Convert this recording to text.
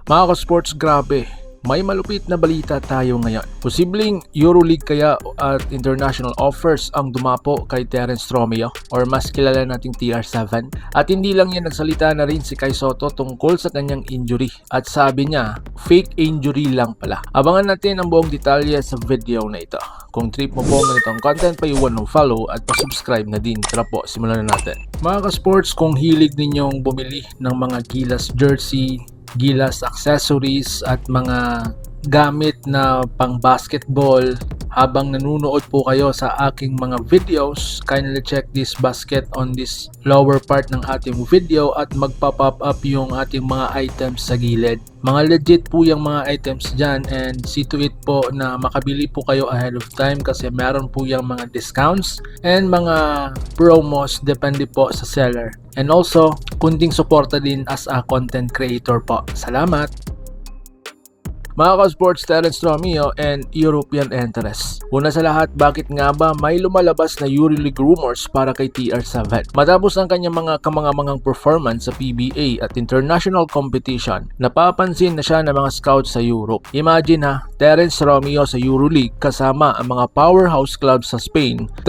Mga ka-sports, grabe. May malupit na balita tayo ngayon. Posibleng EuroLeague kaya at international offers ang dumapo kay Terence Romeo or mas kilala nating TR7. At hindi lang yan, nagsalita na rin si Kai Sotto tungkol sa kanyang injury. At sabi niya, fake injury lang pala. Abangan natin ang buong detalye sa video na ito. Kung trip mo po ganitong content, paiwan ng follow at pa-subscribe na din. Tara po, simulan na natin. Mga ka-sports, kung hilig ninyong bumili ng mga Gilas jersey, Gilas accessories at mga gamit na pang basketball habang nanonood po kayo sa aking mga videos, kindly check this basket on this lower part ng ating video at magpa-pop up yung ating mga items sa gilid. Mga legit po yung mga items dyan, and see to it po na makabili po kayo ahead of time kasi meron po yung mga discounts and mga promos depende po sa seller. And also, kunting suporta din as a content creator po. Salamat! Mga ka-sports, Terence Romeo and European interest. Una sa lahat, bakit nga ba may lumalabas na EuroLeague rumors para kay TR7? Matapos ang kanyang mga kamangamangang performance sa PBA at international competition, napapansin na siya ng mga scouts sa Europe. Imagine ha, Terence Romeo sa EuroLeague kasama ang mga powerhouse clubs sa Spain.